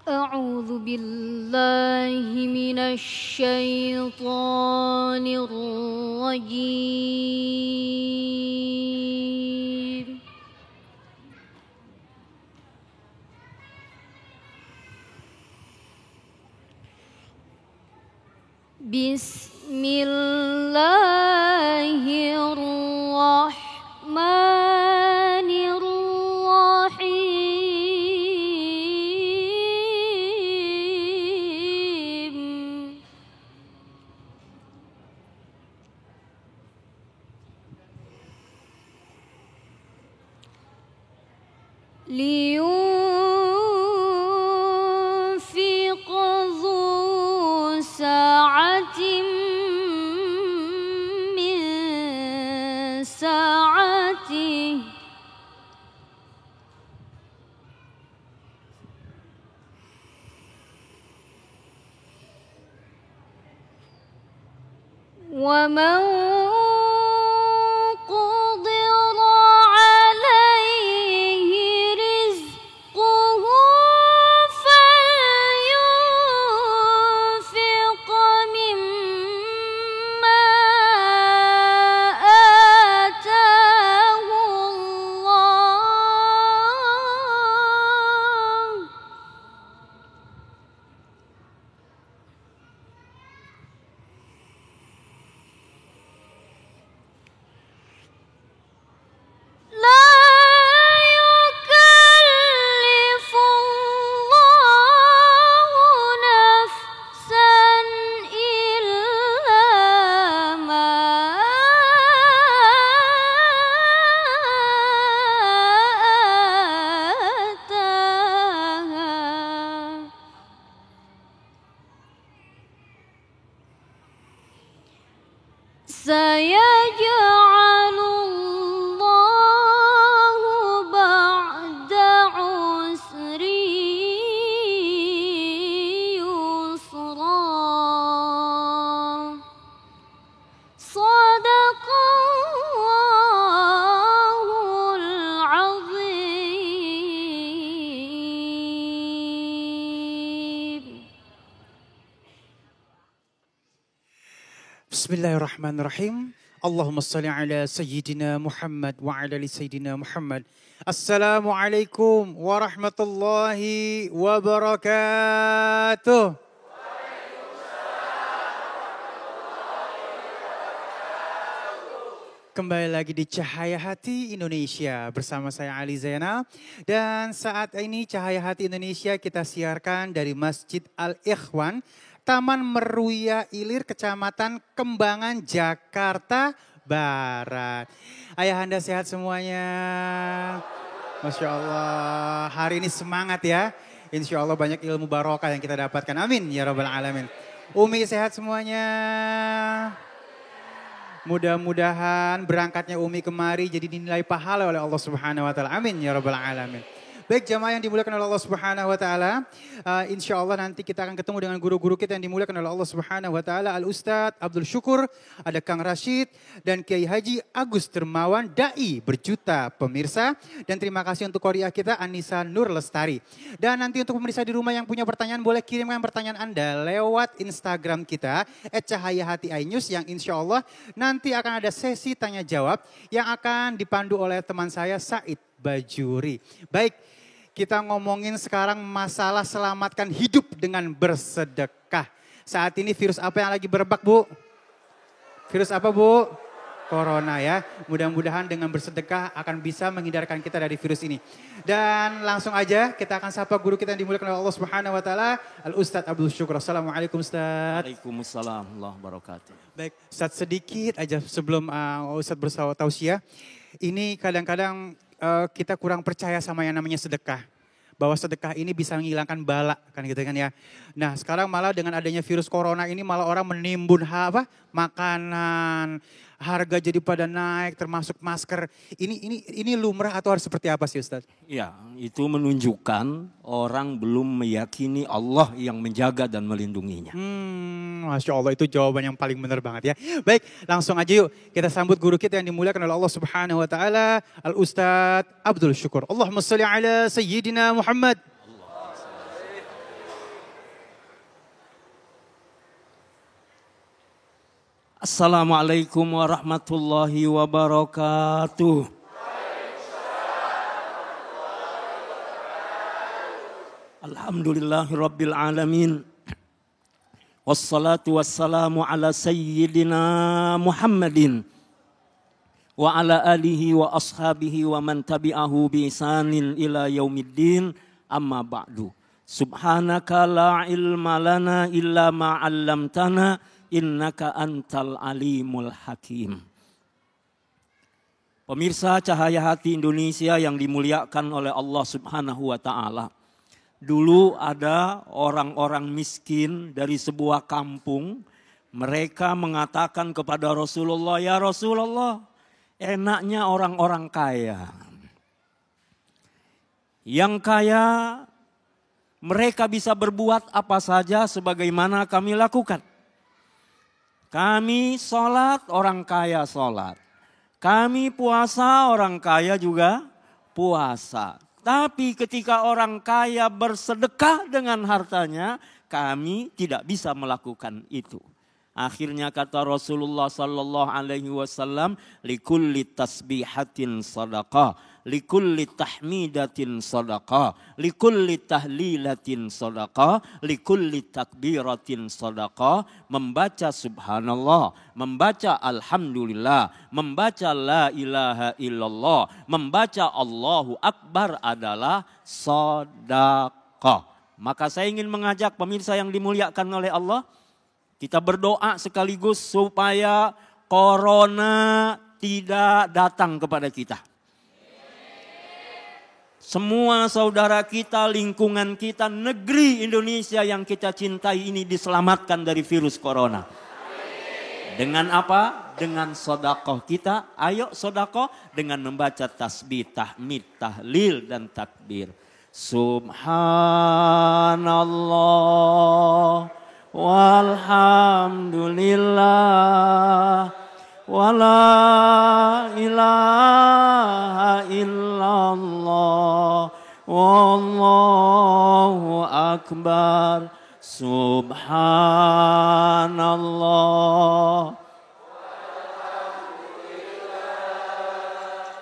أعوذ بالله من الشيطان الرجيم بسم الله الرحمن الرحيم لينفق ذو سعة من سعته ومن قدر عليه رزقه فلينفق مما آتاه الله لا يكلف الله نفسا إلا ما آتاها سيجعل الله بعد عسر يسرا صدق الله العظيم. Bismillahirrahmanirrahim. Allahumma salli ala Sayyidina Muhammad wa ala ali Sayyidina Muhammad. Assalamualaikum warahmatullahi wabarakatuh. Kembali lagi di Cahaya Hati Indonesia bersama saya Ali Zainal. Dan saat ini Cahaya Hati Indonesia kita siarkan dari Masjid Al-Ikhwan, Taman Meruya Ilir, Kecamatan Kembangan, Jakarta Barat. Ayahanda sehat semuanya. Masya Allah, hari ini semangat ya. Insya Allah banyak ilmu barokah yang kita dapatkan. Amin ya Rabbal Alamin. Umi sehat semuanya. Mudah-mudahan berangkatnya Umi kemari jadi dinilai pahala oleh Allah Subhanahu wa taala. Amin ya Rabbal Alamin. Baik jamaah yang dimuliakan oleh Allah Subhanahu wa taala, insya Allah nanti kita akan ketemu dengan guru-guru kita yang dimuliakan oleh Allah Subhanahu wa taala, Al Ustadz Abdul Syukur, ada Kang Rashid dan Kiai Haji Agus Dermawan, dai berjuta pemirsa, dan terima kasih untuk qoriah kita Anissa Nur Lestari. Dan nanti untuk pemirsa di rumah yang punya pertanyaan boleh kirimkan pertanyaan Anda lewat Instagram kita @cahayahatiinews, yang insya Allah nanti akan ada sesi tanya jawab yang akan dipandu oleh teman saya Said Bajuri. Baik, kita ngomongin sekarang masalah selamatkan hidup dengan bersedekah. Saat ini virus apa yang lagi berebak, Bu? Virus apa, Bu? Corona ya. Mudah-mudahan dengan bersedekah akan bisa menghindarkan kita dari virus ini. Dan langsung aja kita akan sapa guru kita yang dimuliakan oleh Allah Subhanahu wa taala, Al Ustadz Abdul Syukur. Assalamualaikum Ustadz. Waalaikumsalam warahmatullahi wabarakatuh. Baik, Ustadz sedikit aja sebelum Ustadz bertausiah. Ini kadang-kadang kita kurang percaya sama yang namanya sedekah. Bahwa sedekah ini bisa menghilangkan bala kan gitu kan ya. Nah sekarang malah dengan adanya virus corona ini malah orang menimbun makanan, harga jadi pada naik termasuk masker. Ini lumrah atau harus seperti apa sih Ustaz? Ya, itu menunjukkan orang belum meyakini Allah yang menjaga dan melindunginya. Masya Allah, itu jawaban yang paling benar banget ya. Baik, langsung aja yuk kita sambut guru kita yang dimuliakan oleh Allah Subhanahu wa taala, Al Ustadz Abdul Syukur. Allahumma shalli ala Sayyidina Muhammad. Assalamualaikum warahmatullahi wabarakatuh. Alhamdulillahirabbil alamin. Wassalatu wassalamu ala sayyidina Muhammadin wa ala alihi wa ashabihi wa man tabi'ahu bi ihsanin ila yaumiddin, amma ba'du. Subhanaka la ilma lana illa ma 'allamtana innaka antal alimul hakim. Pemirsa Cahaya Hati Indonesia yang dimuliakan oleh Allah Subhanahu wa taala. Dulu ada orang-orang miskin dari sebuah kampung. Mereka mengatakan kepada Rasulullah, "Ya Rasulullah, enaknya orang-orang kaya. Yang kaya mereka bisa berbuat apa saja sebagaimana kami lakukan. Kami sholat, orang kaya sholat. Kami puasa, orang kaya juga puasa. Tapi ketika orang kaya bersedekah dengan hartanya, kami tidak bisa melakukan itu." Akhirnya kata Rasulullah sallallahu alaihi wasallam, "Likulli tasbihatin sadaqah, likulli tahmidatin sadaqah, likulli tahlilatin sadaqah, likulli takbiratin sadaqah." Membaca subhanallah, membaca alhamdulillah, membaca la ilaha illallah, membaca Allahu akbar adalah sedekah. Maka saya ingin mengajak pemirsa yang dimuliakan oleh Allah, kita berdoa sekaligus supaya corona tidak datang kepada kita. Semua saudara kita, lingkungan kita, negeri Indonesia yang kita cintai ini diselamatkan dari virus corona. Dengan apa? Dengan sedekah kita. Ayo sedekah dengan membaca tasbih, tahmid, tahlil dan takbir. Subhanallah walhamdulillah wala ilaha illallah wallahu akbar. Subhanallah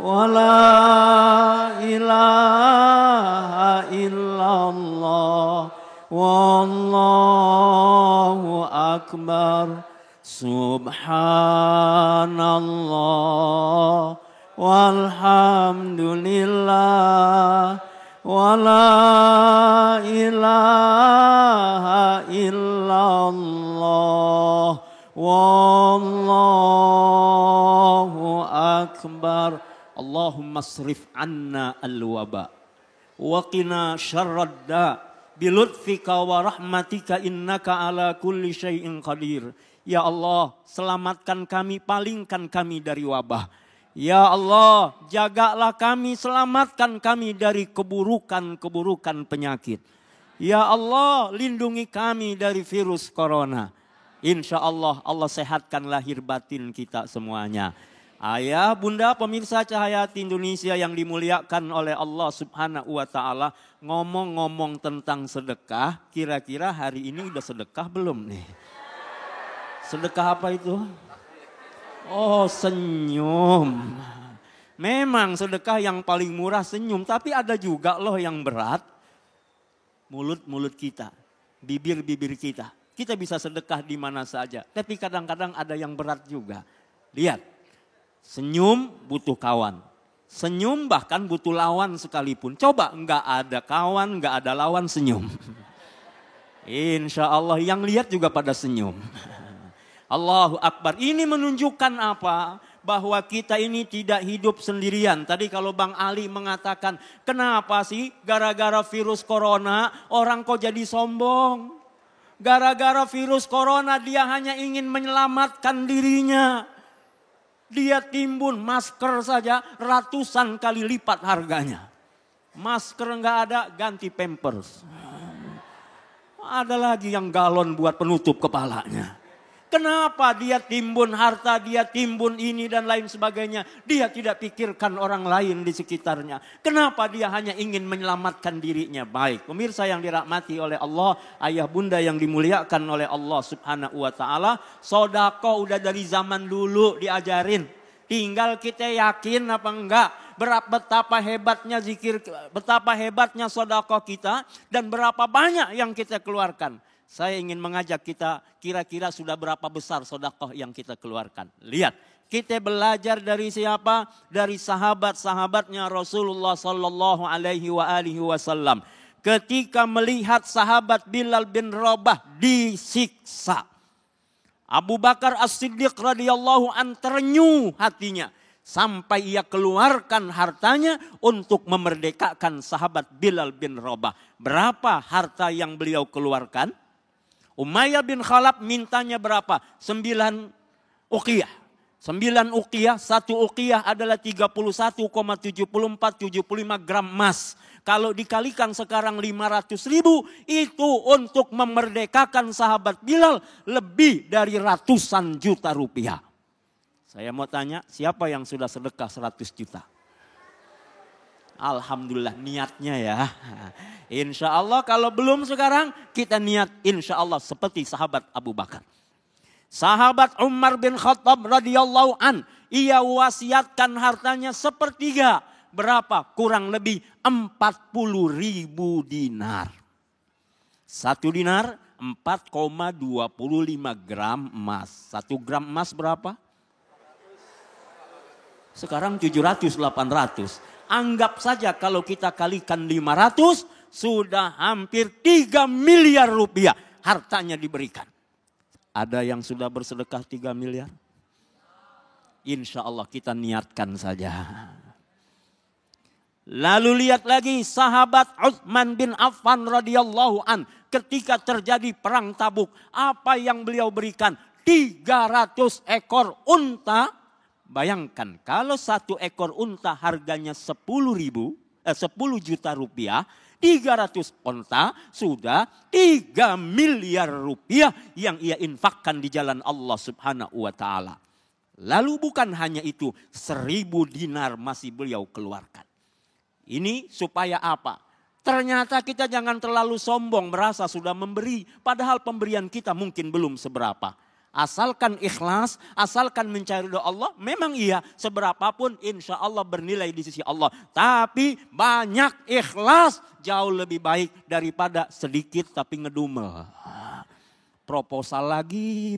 wala ilaha illallah wallahu akbar. Subhanallah walhamdulillah wala ilaha illallah wallahu akbar. Allahumma asrif anna al-waba wa qina syarrad da' bilutfika wa rahmatika innaka ala kulli syai'in qadir. Ya Allah, selamatkan kami, palingkan kami dari wabah. Ya Allah, jagalah kami, selamatkan kami dari keburukan-keburukan penyakit. Ya Allah, lindungi kami dari virus corona. Insya Allah, Allah sehatkan lahir batin kita semuanya. Ayah, bunda, pemirsa Cahaya Hati Indonesia yang dimuliakan oleh Allah Subhanahu wa taala, ngomong-ngomong tentang sedekah, kira-kira hari ini udah sedekah belum nih? Sedekah apa itu? Oh, senyum. Memang sedekah yang paling murah senyum, tapi ada juga loh yang berat. Mulut-mulut kita, bibir-bibir kita. Kita bisa sedekah di mana saja, tapi kadang-kadang ada yang berat juga. Lihat. Senyum butuh kawan. Senyum bahkan butuh lawan sekalipun. Coba enggak ada kawan, enggak ada lawan, senyum. Insya Allah yang lihat juga pada senyum. Allahu Akbar. Ini menunjukkan apa? Bahwa kita ini tidak hidup sendirian. Tadi kalau Bang Ali mengatakan, kenapa sih gara-gara virus corona orang kok jadi sombong? Gara-gara virus corona dia hanya ingin menyelamatkan dirinya. Dia timbun masker saja ratusan kali lipat harganya. Masker enggak ada, ganti Pampers. Ada lagi yang galon buat penutup kepalanya. Kenapa dia timbun harta, dia timbun ini dan lain sebagainya. Dia tidak pikirkan orang lain di sekitarnya. Kenapa dia hanya ingin menyelamatkan dirinya. Baik, pemirsa yang dirahmati oleh Allah, ayah bunda yang dimuliakan oleh Allah subhanahu wa ta'ala. Sodako udah dari zaman dulu diajarin. Tinggal kita yakin apa enggak. Betapa hebatnya zikir, betapa hebatnya sodako kita. Dan berapa banyak yang kita keluarkan. Saya ingin mengajak kita, kira-kira sudah berapa besar sedekah yang kita keluarkan. Lihat, kita belajar dari siapa? Dari sahabat-sahabatnya Rasulullah sallallahu alaihi wasallam. Ketika melihat sahabat Bilal bin Rabah disiksa. Abu Bakar As-Siddiq radhiyallahu an terenyuh hatinya. Sampai ia keluarkan hartanya untuk memerdekakan sahabat Bilal bin Rabah. Berapa harta yang beliau keluarkan? Umayyah bin Khalaf mintanya berapa? 9 uqiyah. 9 uqiyah, 1 uqiyah adalah 31,7475 gram emas. Kalau dikalikan sekarang 500.000 itu untuk memerdekakan sahabat Bilal lebih dari ratusan juta rupiah. Saya mau tanya, siapa yang sudah sedekah 100 juta? Alhamdulillah niatnya ya. Insya Allah kalau belum sekarang kita niat insya Allah seperti sahabat Abu Bakar. Sahabat Umar bin Khattab radhiyallahu an. Ia wasiatkan hartanya sepertiga. Berapa? Kurang lebih 40.000 dinar. 1 dinar 4,25 gram emas. 1 gram emas berapa? Sekarang 700-800. Anggap saja kalau kita kalikan 500, sudah hampir 3 miliar rupiah hartanya diberikan. Ada yang sudah bersedekah 3 miliar? Insya Allah kita niatkan saja. Lalu lihat lagi sahabat Utsman bin Affan radhiyallahu an. Ketika terjadi perang Tabuk, apa yang beliau berikan? 300 ekor unta. Bayangkan kalau 1 ekor unta harganya 10 juta rupiah, 300 unta sudah 3 miliar rupiah yang ia infakkan di jalan Allah subhanahu wa ta'ala. Lalu bukan hanya itu, 1.000 dinar masih beliau keluarkan. Ini supaya apa? Ternyata kita jangan terlalu sombong merasa sudah memberi, padahal pemberian kita mungkin belum seberapa. Asalkan ikhlas, asalkan mencari doa Allah, memang iya seberapapun insya Allah bernilai di sisi Allah. Tapi banyak ikhlas jauh lebih baik daripada sedikit tapi ngedumel. Proposal lagi,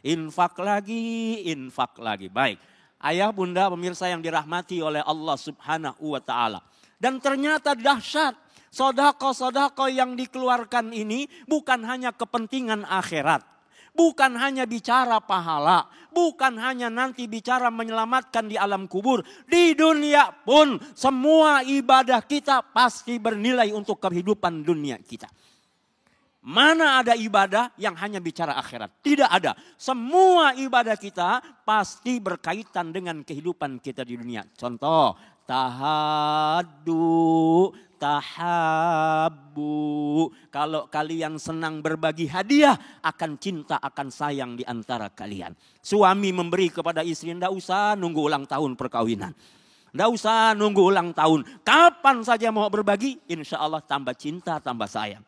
infak lagi. Baik, ayah bunda pemirsa yang dirahmati oleh Allah subhanahu wa ta'ala. Dan ternyata dahsyat, sodako yang dikeluarkan ini bukan hanya kepentingan akhirat. Bukan hanya bicara pahala, bukan hanya nanti bicara menyelamatkan di alam kubur. Di dunia pun semua ibadah kita pasti bernilai untuk kehidupan dunia kita. Mana ada ibadah yang hanya bicara akhirat? Tidak ada. Semua ibadah kita pasti berkaitan dengan kehidupan kita di dunia. Contoh, tahabbu. Kalau kalian senang berbagi hadiah, akan cinta, akan sayang di antara kalian. Suami memberi kepada istri, tidak usah nunggu ulang tahun perkawinan. Tidak usah nunggu ulang tahun. Kapan saja mau berbagi, insya Allah tambah cinta, tambah sayang.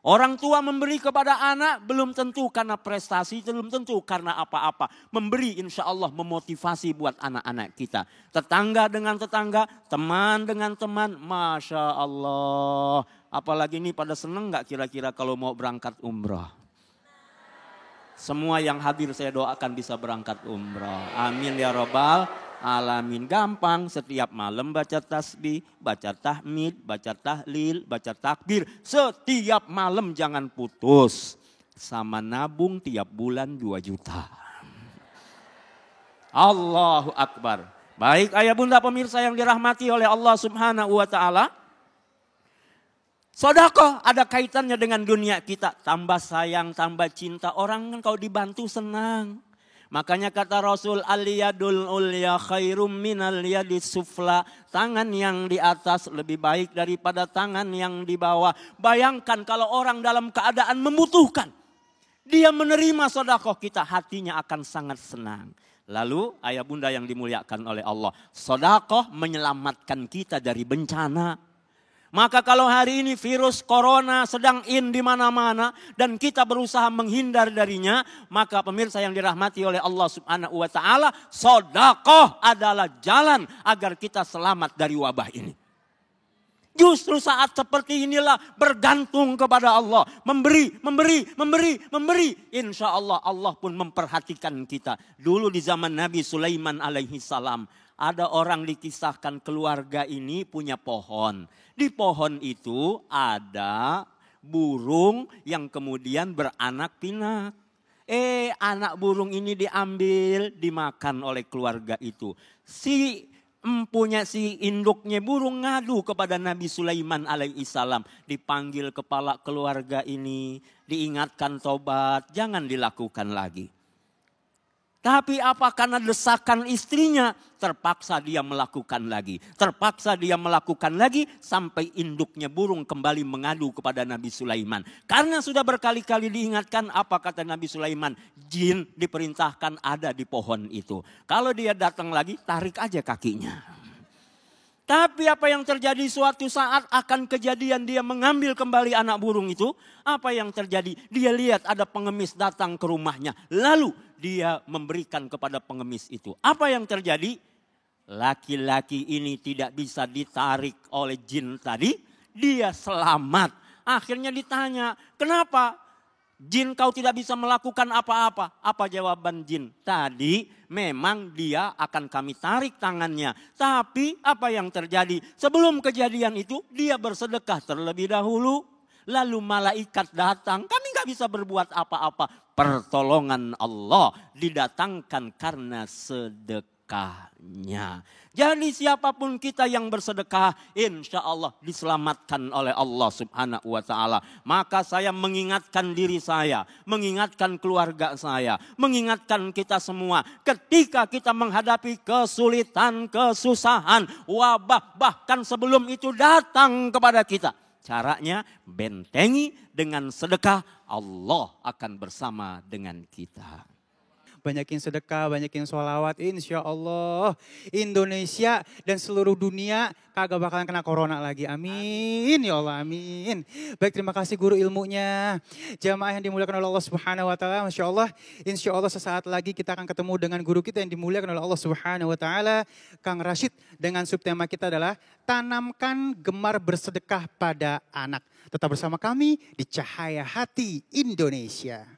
Orang tua memberi kepada anak belum tentu karena prestasi, belum tentu karena apa-apa. Memberi insya Allah memotivasi buat anak-anak kita. Tetangga dengan tetangga, teman dengan teman, Masya Allah. Apalagi ini pada seneng gak kira-kira kalau mau berangkat umrah? Semua yang hadir saya doakan bisa berangkat umrah. Amin ya Rabbal alamin. Gampang, setiap malam baca tasbih, baca tahmid, baca tahlil, baca takbir. Setiap malam jangan putus. Sama nabung tiap bulan 2 juta. Allahu Akbar. Baik ayah bunda pemirsa yang dirahmati oleh Allah subhanahu wa ta'ala. Sedekah ada kaitannya dengan dunia kita. Tambah sayang, tambah cinta. Orang kan kalau dibantu senang. Makanya kata Rasul, al-yadul ulya khairum minal yadis sufla. Tangan yang di atas lebih baik daripada tangan yang di bawah. Bayangkan kalau orang dalam keadaan membutuhkan. dia menerima sedekah kita, hatinya akan sangat senang. Lalu ayah bunda yang dimuliakan oleh Allah, sedekah menyelamatkan kita dari bencana. Maka kalau hari ini virus corona sedang di mana-mana dan kita berusaha menghindar darinya, maka pemirsa yang dirahmati oleh Allah Subhanahu wa taala, sedekah adalah jalan agar kita selamat dari wabah ini. Justru saat seperti inilah bergantung kepada Allah. Memberi. Insya Allah, Allah pun memperhatikan kita. Dulu di zaman Nabi Sulaiman alaihi salam, ada orang dikisahkan keluarga ini punya pohon. Di pohon itu ada burung yang kemudian beranak pinak. Anak burung ini diambil, dimakan oleh keluarga itu. Si induknya burung ngadu kepada Nabi Sulaiman alaihi salam. Dipanggil kepala keluarga ini, diingatkan tobat, jangan dilakukan lagi. Tapi apa karena desakan istrinya, terpaksa dia melakukan lagi. Sampai induknya burung kembali mengadu kepada Nabi Sulaiman. Karena sudah berkali-kali diingatkan, apa kata Nabi Sulaiman? Jin diperintahkan ada di pohon itu. Kalau dia datang lagi, tarik aja kakinya. Tapi apa yang terjadi suatu saat akan kejadian dia mengambil kembali anak burung itu. Apa yang terjadi? Dia lihat ada pengemis datang ke rumahnya. Lalu dia memberikan kepada pengemis itu. Apa yang terjadi? Laki-laki ini tidak bisa ditarik oleh jin tadi. Dia selamat. Akhirnya ditanya, kenapa? Jin kau tidak bisa melakukan apa-apa. Apa jawaban jin? Tadi memang dia akan kami tarik tangannya. Tapi apa yang terjadi? Sebelum kejadian itu dia bersedekah terlebih dahulu. Lalu malaikat datang. Kami gak bisa berbuat apa-apa. Pertolongan Allah didatangkan karena sedekahnya. Jadi siapapun kita yang bersedekah, insya Allah diselamatkan oleh Allah Subhanahu wa taala. Maka saya mengingatkan diri saya, mengingatkan keluarga saya, mengingatkan kita semua. Ketika kita menghadapi kesulitan, kesusahan, wabah, bahkan sebelum itu datang kepada kita. Caranya bentengi dengan sedekah, Allah akan bersama dengan kita. Banyakin sedekah, banyakin sholawat, insya Allah Indonesia dan seluruh dunia kagak bakalan kena corona lagi. Amin ya Allah, amin. Baik, terima kasih guru ilmunya. Jamaah yang dimuliakan oleh Allah Subhanahu wa taala, Masya Allah, insya Allah sesaat lagi kita akan ketemu dengan guru kita yang dimuliakan oleh Allah Subhanahu wa taala, Kang Rashid, dengan subtema kita adalah tanamkan gemar bersedekah pada anak. Tetap bersama kami di Cahaya Hati Indonesia.